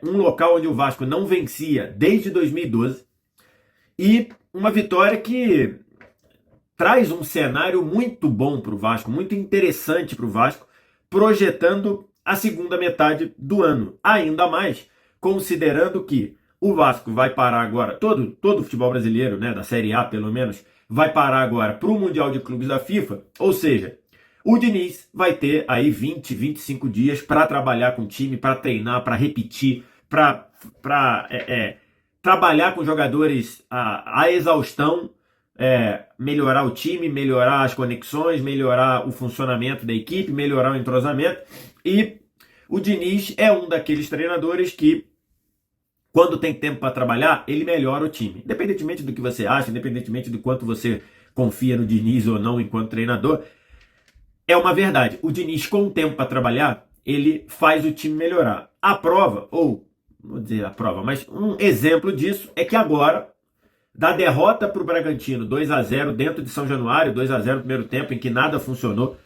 um local onde o Vasco não vencia desde 2012, e uma vitória que traz um cenário muito bom para o Vasco, muito interessante para o Vasco, projetando a segunda metade do ano. Ainda mais considerando que o Vasco vai parar agora, todo o futebol brasileiro, né, da Série A pelo menos, vai parar agora para o Mundial de Clubes da FIFA, ou seja, o Diniz vai ter aí 20, 25 dias para trabalhar com o time, para treinar, para repetir, para trabalhar com jogadores a exaustão, melhorar o time, melhorar as conexões, melhorar o funcionamento da equipe, melhorar o entrosamento. E o Diniz é um daqueles treinadores que, quando tem tempo para trabalhar, ele melhora o time. Independentemente do que você acha, independentemente do quanto você confia no Diniz ou não enquanto treinador, é uma verdade. O Diniz, com tempo para trabalhar, ele faz o time melhorar. A prova, ou não vou dizer a prova, mas um exemplo disso é que agora, da derrota para o Bragantino, 2-0 dentro de São Januário, 2-0 no primeiro tempo, em que nada funcionou,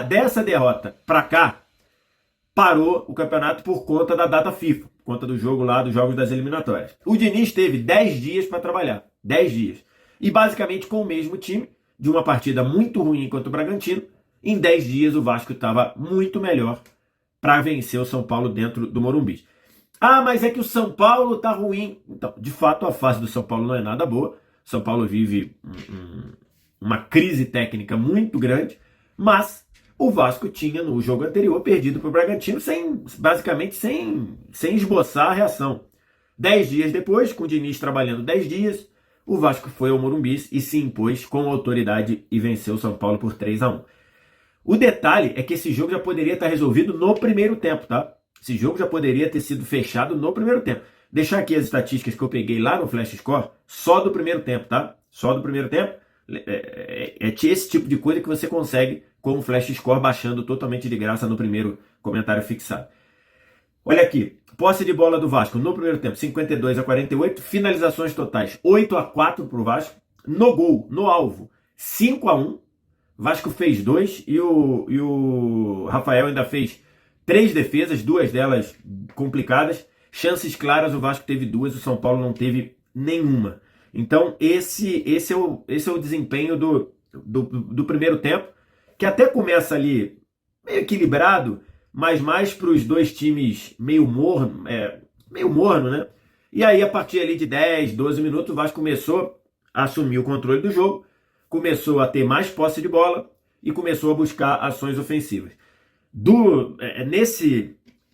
dessa derrota para cá, parou o campeonato por conta da data FIFA, por conta do jogo lá, dos jogos das eliminatórias. O Diniz teve 10 dias para trabalhar, 10 dias. E basicamente com o mesmo time, de uma partida muito ruim contra o Bragantino, em 10 dias o Vasco estava muito melhor para vencer o São Paulo dentro do Morumbi. Ah, mas é que o São Paulo tá ruim. Então, de fato, a fase do São Paulo não é nada boa. O São Paulo vive uma crise técnica muito grande, mas o Vasco tinha no jogo anterior perdido para o Bragantino basicamente sem esboçar a reação. 10 dias depois, com o Diniz trabalhando 10 dias, o Vasco foi ao Morumbi e se impôs com autoridade e venceu o São Paulo por 3-1. O detalhe é que esse jogo já poderia estar resolvido no primeiro tempo, tá? Esse jogo já poderia ter sido fechado no primeiro tempo. Deixar aqui as estatísticas que eu peguei lá no Flash Score, só do primeiro tempo, tá? Só do primeiro tempo. É esse tipo de coisa que você consegue com o Flash Score baixando totalmente de graça no primeiro comentário fixado. Olha aqui, posse de bola do Vasco no primeiro tempo, 52-48, finalizações totais, 8-4 para o Vasco. No gol, no alvo, 5-1. Vasco fez 2 e o Rafael ainda fez 3 defesas, 2 delas complicadas. Chances claras, o Vasco teve 2, o São Paulo não teve nenhuma. Então esse é o desempenho do primeiro tempo, que até começa ali meio equilibrado, mas mais para os dois times meio morno, né? E aí a partir ali de 10, 12 minutos o Vasco começou a assumir o controle do jogo, começou a ter mais posse de bola e começou a buscar ações ofensivas.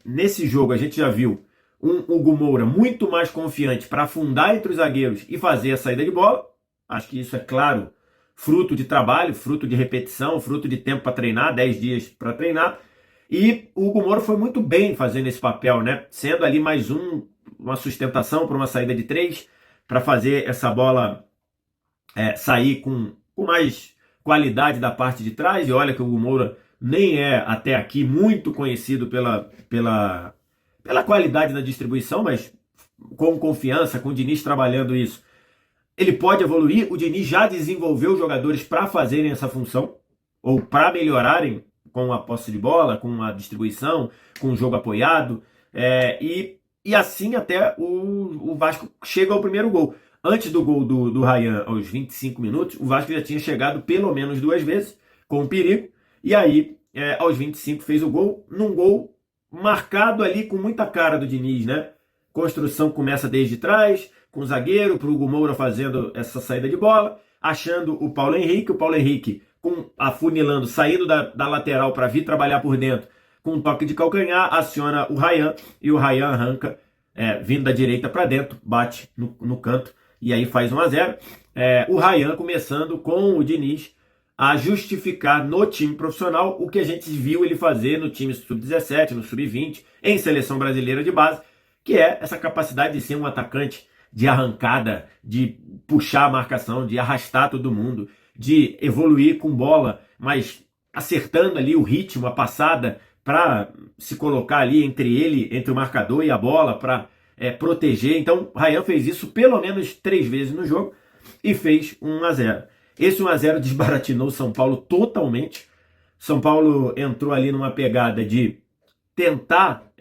Nesse jogo a gente já viu um Hugo Moura muito mais confiante para afundar entre os zagueiros e fazer a saída de bola. Acho que isso é claro, fruto de trabalho, fruto de repetição, fruto de tempo para treinar, 10 dias para treinar. E o Hugo Moura foi muito bem fazendo esse papel, né? Sendo ali mais uma sustentação para uma saída de 3, para fazer essa bola sair com mais qualidade da parte de trás. E olha que o Hugo Moura nem é até aqui muito conhecido pela qualidade da distribuição, mas com confiança, com o Diniz trabalhando isso, ele pode evoluir. O Diniz já desenvolveu jogadores para fazerem essa função, ou para melhorarem com a posse de bola, com a distribuição, com o jogo apoiado, e assim até o Vasco chega ao primeiro gol. Antes do gol do Ryan, aos 25 minutos, o Vasco já tinha chegado pelo menos 2 vezes, com perigo, e aí, aos 25, fez o gol, num gol marcado ali com muita cara do Diniz, né? Construção começa desde trás, com o zagueiro, para o Hugo Moura fazendo essa saída de bola, achando o Paulo Henrique afunilando, saindo da lateral para vir trabalhar por dentro, com um toque de calcanhar, aciona o Ryan, e o Ryan arranca, vindo da direita para dentro, bate no canto, e aí faz 1-0. O Ryan começando com o Diniz a justificar no time profissional o que a gente viu ele fazer no time sub-17, no sub-20, em seleção brasileira de base, que é essa capacidade de ser um atacante de arrancada, de puxar a marcação, de arrastar todo mundo, de evoluir com bola, mas acertando ali o ritmo, a passada, para se colocar ali entre o marcador e a bola, para proteger. Então, o Ryan fez isso pelo menos 3 vezes no jogo e fez 1-0. Esse 1-0 desbaratinou o São Paulo totalmente. São Paulo entrou ali numa pegada de tentar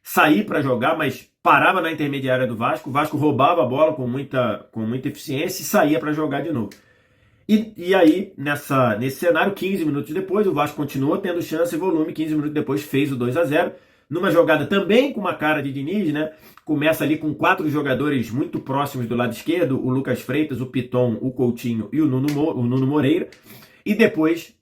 sair para jogar, mas parava na intermediária do Vasco, o Vasco roubava a bola com muita eficiência e saía para jogar de novo. E aí, nesse cenário, 15 minutos depois, o Vasco continuou tendo chance e volume, 15 minutos depois fez o 2-0, numa jogada também com uma cara de Diniz, né? Começa ali com 4 jogadores muito próximos do lado esquerdo, o Lucas Freitas, o Piton, o Coutinho e o Nuno Moreira, e depois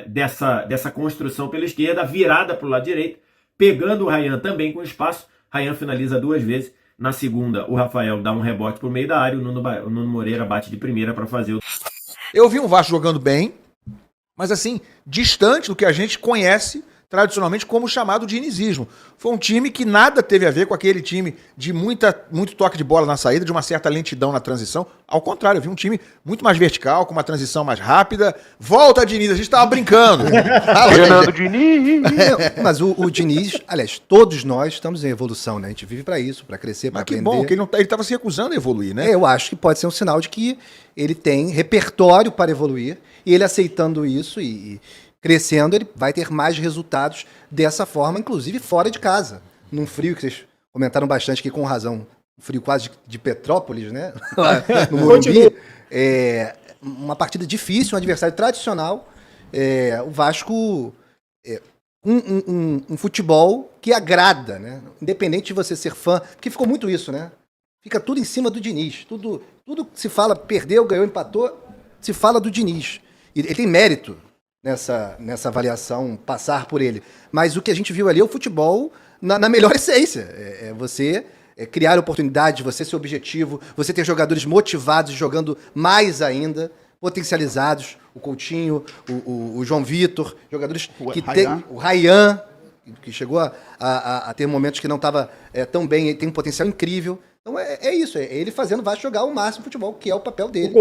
dessa construção pela esquerda, virada para o lado direito, pegando o Ryan também com espaço, Ryan finaliza 2 vezes. Na segunda, o Rafael dá um rebote pro meio da área, o Nuno Moreira bate de primeira para fazer o... Eu vi um Vasco jogando bem, mas assim, distante do que a gente conhece tradicionalmente como chamado dinizismo. Foi um time que nada teve a ver com aquele time de muito toque de bola na saída, de uma certa lentidão na transição. Ao contrário, eu vi um time muito mais vertical, com uma transição mais rápida. Volta, Diniz, a gente tava brincando. Fernando Diniz. Mas o Diniz, aliás, todos nós estamos em evolução, né? A gente vive para isso, para crescer, para aprender. Mas que bom, que ele estava se recusando a evoluir, né? Eu acho que pode ser um sinal de que ele tem repertório para evoluir, e ele aceitando isso e crescendo, ele vai ter mais resultados dessa forma, inclusive fora de casa. Num frio que vocês comentaram bastante aqui com razão, um frio quase de Petrópolis, né? Lá no Morumbi. Uma partida difícil, um adversário tradicional. O Vasco, um futebol que agrada, né? Independente de você ser fã, porque ficou muito isso, né? Fica tudo em cima do Diniz. Tudo que se fala, perdeu, ganhou, empatou, se fala do Diniz. E ele tem mérito nessa avaliação, passar por ele. Mas o que a gente viu ali é o futebol na melhor essência. Você criar oportunidades, você ser objetivo, você ter jogadores motivados, jogando mais ainda, potencializados. O Coutinho, o João Vitor, jogadores que tem... O Ryan, que chegou a ter momentos que não estava tão bem, ele tem um potencial incrível. Então é isso, é ele fazendo o Vasco jogar o máximo futebol, que é o papel dele.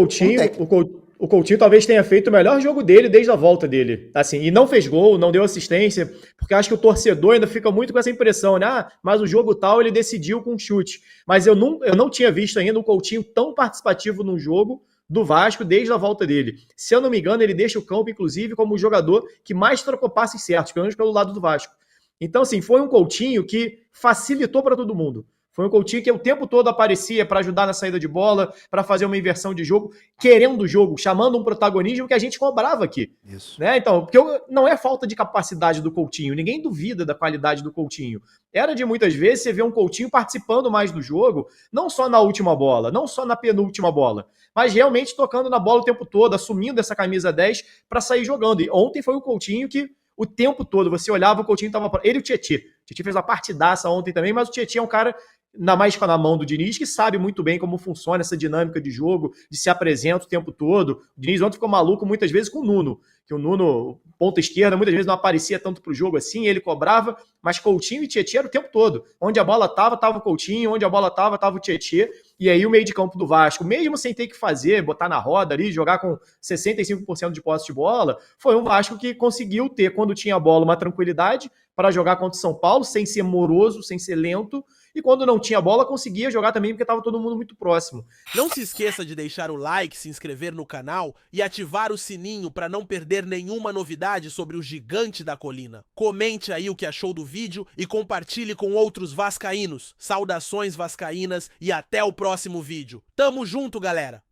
O Coutinho talvez tenha feito o melhor jogo dele desde a volta dele. Assim, e não fez gol, não deu assistência, porque acho que o torcedor ainda fica muito com essa impressão, né? Mas o jogo tal ele decidiu com um chute. Mas eu não tinha visto ainda o Coutinho tão participativo num jogo do Vasco desde a volta dele. Se eu não me engano, ele deixa o campo, inclusive, como o jogador que mais trocou passes certos, pelo menos pelo lado do Vasco. Então, assim, foi um Coutinho que facilitou para todo mundo. Foi um Coutinho que o tempo todo aparecia para ajudar na saída de bola, para fazer uma inversão de jogo, querendo o jogo, chamando um protagonismo que a gente cobrava aqui. Isso. Né? Então, porque não é falta de capacidade do Coutinho, ninguém duvida da qualidade do Coutinho. Era de muitas vezes você ver um Coutinho participando mais do jogo, não só na última bola, não só na penúltima bola, mas realmente tocando na bola o tempo todo, assumindo essa camisa 10 para sair jogando. E ontem foi o Coutinho que o tempo todo, você olhava, o Coutinho estava... Ele e o Tietê. O Tietê fez uma partidaça ontem também, mas o Tietê é um cara... ainda mais na mão do Diniz, que sabe muito bem como funciona essa dinâmica de jogo, de se apresenta o tempo todo. O Diniz ontem ficou maluco muitas vezes com o Nuno, que o Nuno, ponta esquerda, muitas vezes não aparecia tanto pro jogo assim, ele cobrava, mas Coutinho e Tietê era o tempo todo. Onde a bola tava o Coutinho, onde a bola tava o Tietê, e aí o meio de campo do Vasco, mesmo sem ter que fazer, botar na roda ali, jogar com 65% de posse de bola, foi um Vasco que conseguiu ter, quando tinha a bola, uma tranquilidade para jogar contra o São Paulo, sem ser moroso, sem ser lento, e quando não tinha bola, conseguia jogar também, porque estava todo mundo muito próximo. Não se esqueça de deixar o like, se inscrever no canal e ativar o sininho para não perder nenhuma novidade sobre o gigante da colina. Comente aí o que achou do vídeo e compartilhe com outros vascaínos. Saudações vascaínas e até o próximo vídeo. Tamo junto, galera!